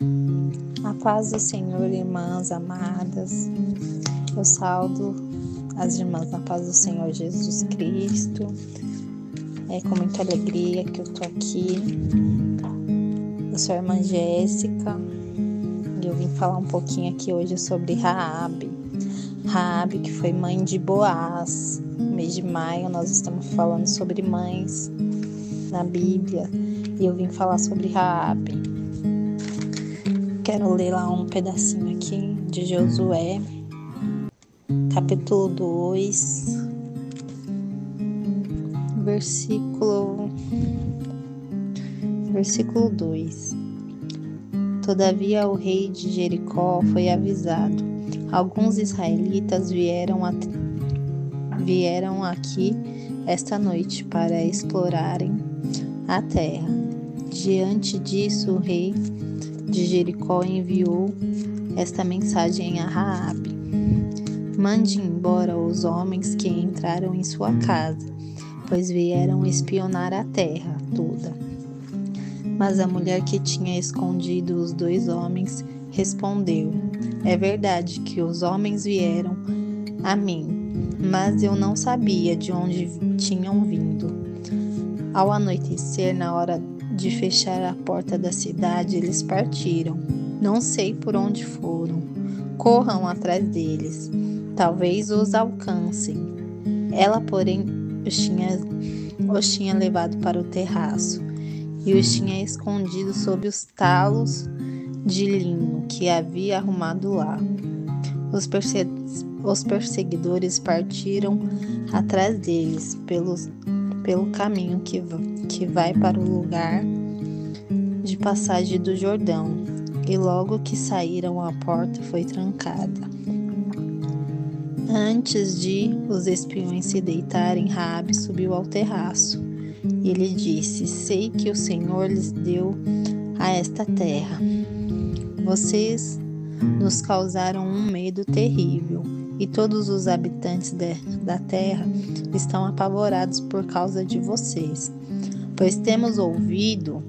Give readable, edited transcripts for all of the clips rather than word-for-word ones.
A paz do Senhor, irmãs amadas. Eu saúdo as irmãs na paz do Senhor Jesus Cristo. É com muita alegria que eu tô aqui. Eu sou a irmã Jéssica e eu vim falar um pouquinho aqui hoje sobre Raabe. Raabe, que foi mãe de Boaz. No mês de maio nós estamos falando sobre mães na Bíblia e eu vim falar sobre Raabe. Quero ler lá um pedacinho aqui de Josué, capítulo 2, versículo 2. Todavia o rei de Jericó foi avisado. Alguns israelitas vieram aqui esta noite para explorarem a terra. Diante disso, o rei de Jericó enviou esta mensagem a Raabe: mande embora os homens que entraram em sua casa, pois vieram espionar a terra toda. Mas a mulher que tinha escondido os 2 homens respondeu: é verdade que os homens vieram a mim, mas eu não sabia de onde tinham vindo. Ao anoitecer, na hora de fechar a porta da cidade, eles partiram. Não sei por onde foram. Corram atrás deles. Talvez os alcancem. Ela, porém, os tinha levado para o terraço e os tinha escondido sob os talos de linho que havia arrumado lá. Os perseguidores partiram atrás deles pelo caminho que vai para o lugar de passagem do Jordão, e logo que saíram, a porta foi trancada. Antes de os espiões se deitarem, Raabe subiu ao terraço e lhe disse: sei que o Senhor lhes deu a esta terra. Vocês nos causaram um medo terrível, e todos os habitantes da terra estão apavorados por causa de vocês, pois temos ouvido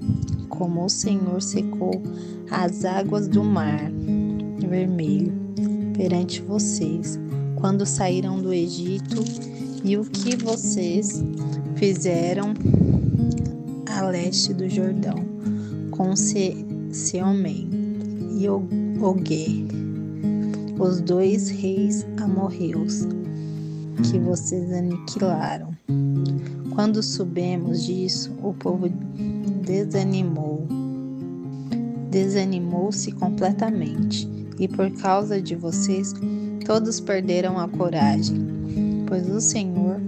como o Senhor secou as águas do Mar Vermelho perante vocês, quando saíram do Egito, e o que vocês fizeram a leste do Jordão, com Sihon e Og, os 2 reis amorreus que vocês aniquilaram. Quando soubemos disso, o povo desanimou-se completamente, e por causa de vocês, todos perderam a coragem, pois o Senhor,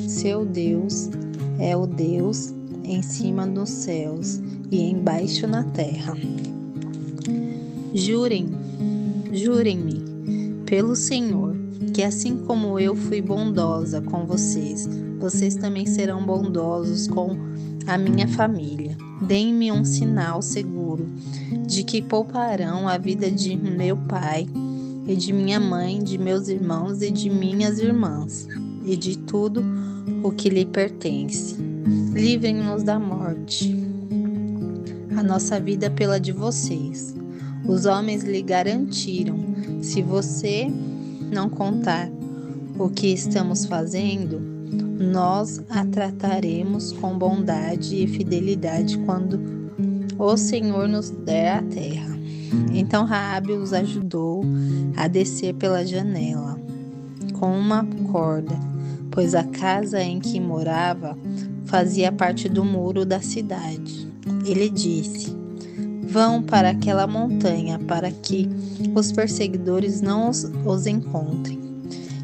seu Deus, é o Deus em cima dos céus e embaixo na terra. Jurem-me pelo Senhor, que assim como eu fui bondosa com vocês, vocês também serão bondosos com a minha família. Deem-me um sinal seguro de que pouparão a vida de meu pai e de minha mãe, de meus irmãos e de minhas irmãs, e de tudo o que lhe pertence. Livrem-nos da morte, a nossa vida pela de vocês. Os homens lhe garantiram: se você não contar o que estamos fazendo, nós a trataremos com bondade e fidelidade quando o Senhor nos der a terra. Então Raabe os ajudou a descer pela janela com uma corda, pois a casa em que morava fazia parte do muro da cidade. Ele disse: vão para aquela montanha para que os perseguidores não os encontrem.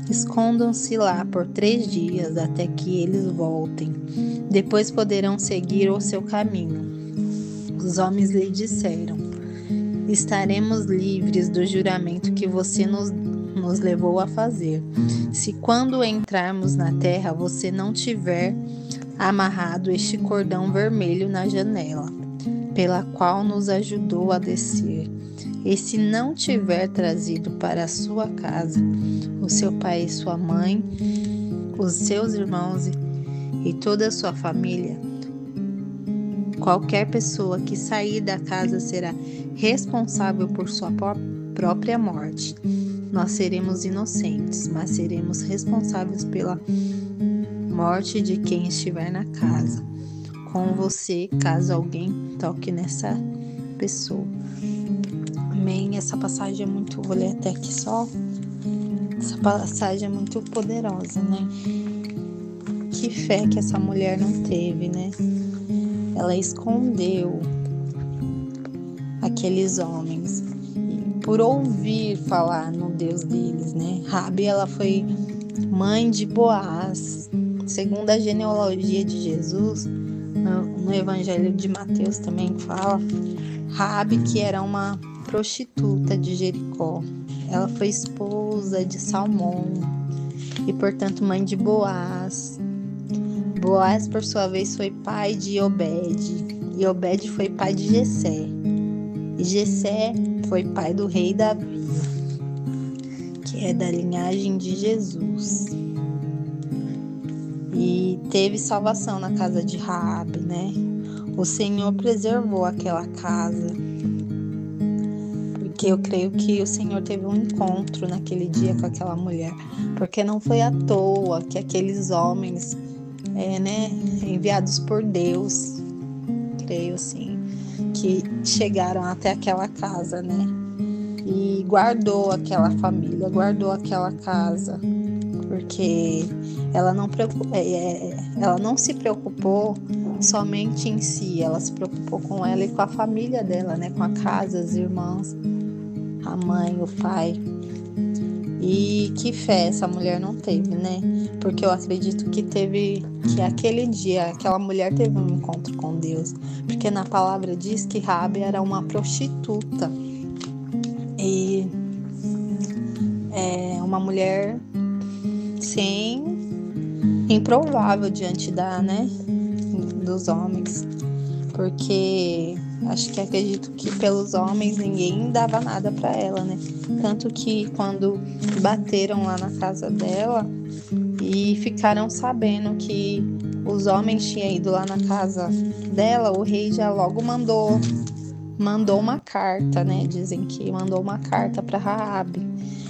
Escondam-se lá por 3 dias até que eles voltem. Depois poderão seguir o seu caminho. Os homens lhe disseram: estaremos livres do juramento que você nos levou a fazer, se quando entrarmos na terra você não tiver amarrado este cordão vermelho na janela, pela qual nos ajudou a descer, e se não tiver trazido para a sua casa o seu pai e sua mãe, os seus irmãos e toda a sua família, Qualquer pessoa que sair da casa será responsável por sua própria morte. Nós seremos inocentes, mas seremos responsáveis pela morte de quem estiver na casa com você, caso alguém toque nessa pessoa. Amém? Essa passagem é muito, vou ler até aqui só. Essa passagem é muito poderosa, né? Que fé que essa mulher não teve, né? Ela escondeu aqueles homens por ouvir falar no Deus deles, né? Raabe, ela foi mãe de Boaz. Segundo a genealogia de Jesus, no Evangelho de Mateus também fala, Raabe, que era uma prostituta de Jericó, ela foi esposa de Salmão e, portanto, mãe de Boaz. Boaz, por sua vez, foi pai de Obed, e Obed foi pai de Jessé, e Jessé foi pai do rei Davi, que é da linhagem de Jesus. E teve salvação na casa de Raabe, né? O Senhor preservou aquela casa, porque eu creio que o Senhor teve um encontro naquele dia com aquela mulher, porque não foi à toa que aqueles homens, enviados por Deus, creio assim, que chegaram até aquela casa, né? E guardou aquela família, guardou aquela casa, porque ela não se preocupou somente em si, ela se preocupou com ela e com a família dela, né? Com a casa, as irmãs, a mãe, o pai. E que fé essa mulher não teve, né? Porque eu acredito que aquele dia, aquela mulher teve um encontro com Deus, porque na palavra diz que Raabe era uma prostituta e uma mulher improvável diante dos homens, porque acredito que pelos homens ninguém dava nada para ela, né? Tanto que quando bateram lá na casa dela e ficaram sabendo que os homens tinham ido lá na casa dela, o rei já logo mandou uma carta, né? Dizem que mandou uma carta para Raabe,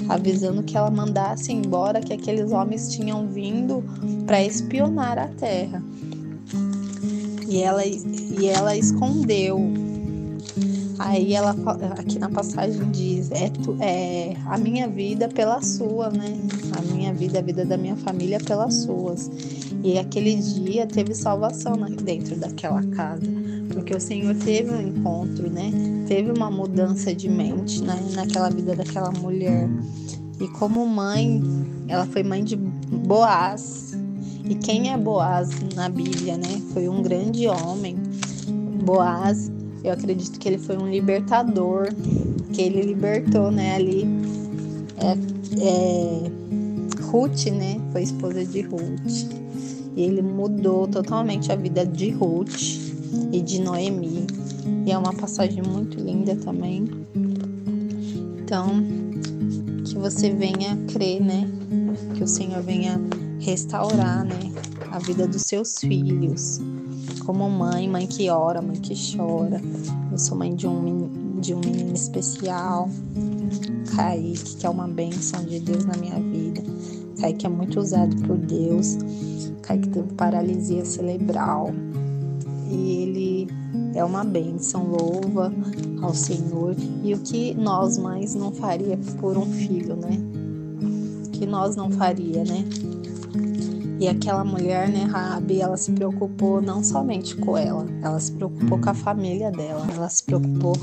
avisando que ela mandasse embora, que aqueles homens tinham vindo para espionar a terra. E ela escondeu. Aí ela, aqui na passagem diz, a minha vida pela sua, né? A minha vida, a vida da minha família pelas suas. E aquele dia teve salvação dentro daquela casa, porque o Senhor teve um encontro, né? Teve uma mudança de mente, né? Naquela vida daquela mulher. E como mãe, ela foi mãe de Boaz. E quem é Boaz na Bíblia, né? Foi um grande homem. Boaz, eu acredito que ele foi um libertador, que ele libertou, né? Ali, Ruth, né? Foi esposa de Ruth. E ele mudou totalmente a vida de Ruth e de Noemi. E é uma passagem muito linda também. Então, que você venha crer, né? Que o Senhor venha restaurar, né? A vida dos seus filhos. Como mãe que ora, mãe que chora. Eu sou mãe de um menino especial, Kaique, que é uma bênção de Deus na minha vida. Kaique é muito usado por Deus. Kaique teve paralisia cerebral. E ele é uma bênção, louva ao Senhor. E o que nós mães não faria por um filho, né? O que nós não faria, né? E aquela mulher, né, Raabe, ela se preocupou não somente com ela se preocupou com a família dela, ela se preocupou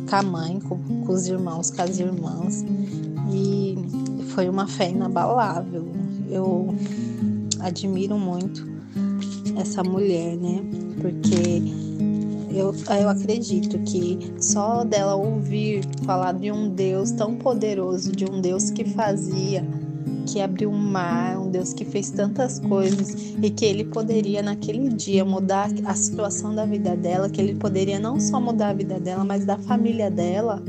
com a mãe, com os irmãos, com as irmãs. E foi uma fé inabalável. Eu admiro muito essa mulher, né? Porque eu acredito que só dela ouvir falar de um Deus tão poderoso, de um Deus que abriu um mar, um Deus que fez tantas coisas e que ele poderia naquele dia mudar a situação da vida dela, que ele poderia não só mudar a vida dela, mas da família dela.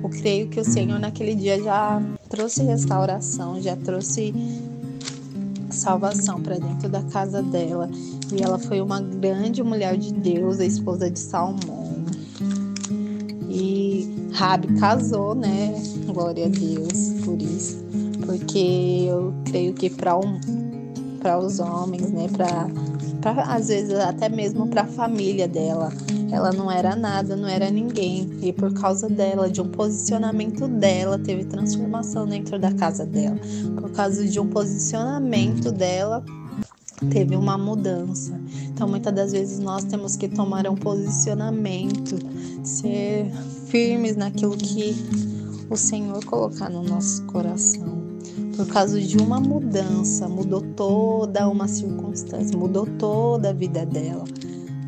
Eu creio que o Senhor naquele dia já trouxe restauração, já trouxe salvação para dentro da casa dela. E ela foi uma grande mulher de Deus, a esposa de Salmão. E Raabe casou, né? Glória a Deus por isso. Porque eu creio que para os homens, né? Às vezes até mesmo para a família dela, ela não era nada, não era ninguém. E por causa dela, de um posicionamento dela, teve transformação dentro da casa dela. Por causa de um posicionamento dela, teve uma mudança. Então, muitas das vezes nós temos que tomar um posicionamento, ser firmes naquilo que o Senhor colocar no nosso coração. Por causa de uma mudança, mudou toda uma circunstância, mudou toda a vida dela.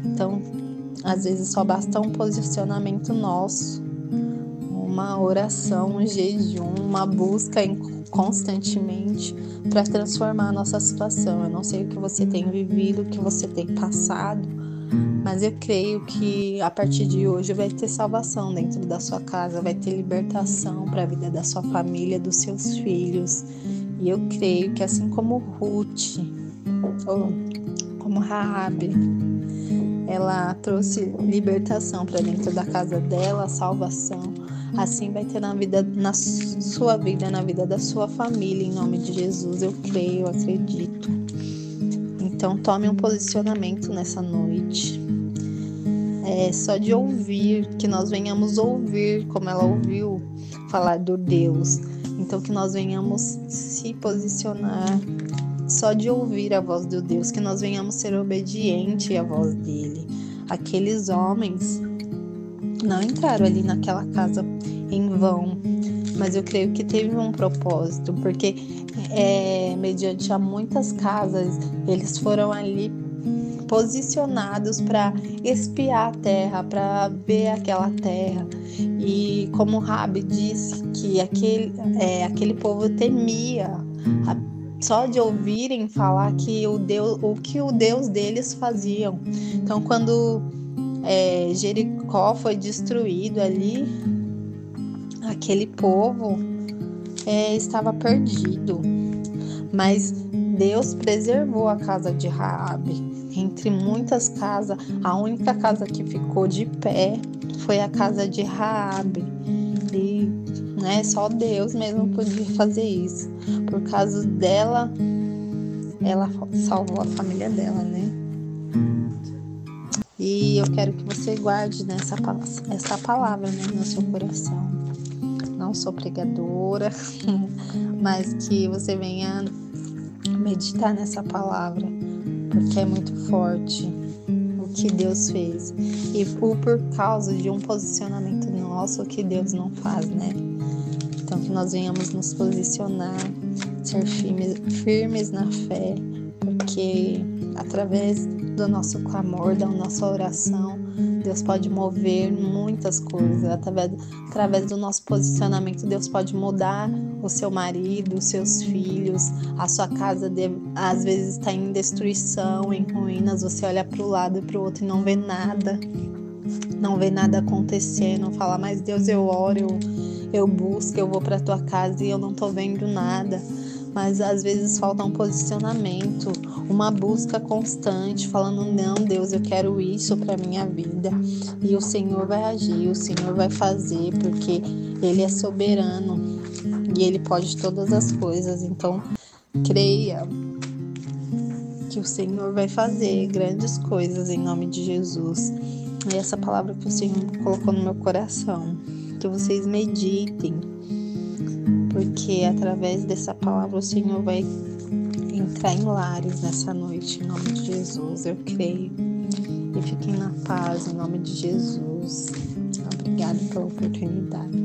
Então, às vezes só basta um posicionamento nosso, uma oração, um jejum, uma busca constantemente para transformar a nossa situação. Eu não sei o que você tem vivido, o que você tem passado, mas eu creio que a partir de hoje vai ter salvação dentro da sua casa, vai ter libertação para a vida da sua família, dos seus filhos. E eu creio que assim como Ruth, ou como Raabe, ela trouxe libertação para dentro da casa dela, salvação. Assim vai ter na sua vida, na vida da sua família, em nome de Jesus. Eu creio, eu acredito. Então tome um posicionamento nessa noite. Só de ouvir, que nós venhamos ouvir como ela ouviu falar do Deus. Então que nós venhamos se posicionar só de ouvir a voz do Deus, que nós venhamos ser obedientes à voz dele. Aqueles homens não entraram ali naquela casa em vão, mas eu creio que teve um propósito, porque mediante a muitas casas, eles foram ali posicionados para espiar a terra, para ver aquela terra. E como Raabe disse que aquele povo temia, só de ouvirem falar o que o Deus deles faziam. Então, quando Jericó foi destruído ali, aquele povo estava perdido. Mas Deus preservou a casa de Raabe. Entre muitas casas, a única casa que ficou de pé foi a casa de Raabe. E só Deus mesmo podia fazer isso. Por causa dela, ela salvou a família dela, né? E eu quero que você guarde essa palavra, né, no seu coração. Não sou pregadora, mas que você venha meditar nessa palavra, porque é muito forte o que Deus fez. E por causa de um posicionamento nosso, o que Deus não faz, né? Então que nós venhamos nos posicionar, ser firmes na fé, porque através do nosso clamor, da nossa oração, Deus pode mover muitas coisas. Através do nosso posicionamento, Deus pode mudar o seu marido, os seus filhos. A sua casa às vezes está em destruição, em ruínas. Você olha para o lado e para o outro e não vê nada. Não vê nada acontecendo. Fala, mas Deus, eu oro, eu busco, eu vou para a tua casa e eu não estou vendo nada. Mas às vezes falta um posicionamento, uma busca constante, falando, não, Deus, eu quero isso para minha vida. E o Senhor vai agir, o Senhor vai fazer, porque Ele é soberano e Ele pode todas as coisas. Então, creia que o Senhor vai fazer grandes coisas em nome de Jesus. E essa palavra que o Senhor colocou no meu coração, que vocês meditem, porque através dessa palavra o Senhor vai entrar em lares nessa noite, em nome de Jesus, eu creio. E fiquem na paz, em nome de Jesus. Obrigada pela oportunidade.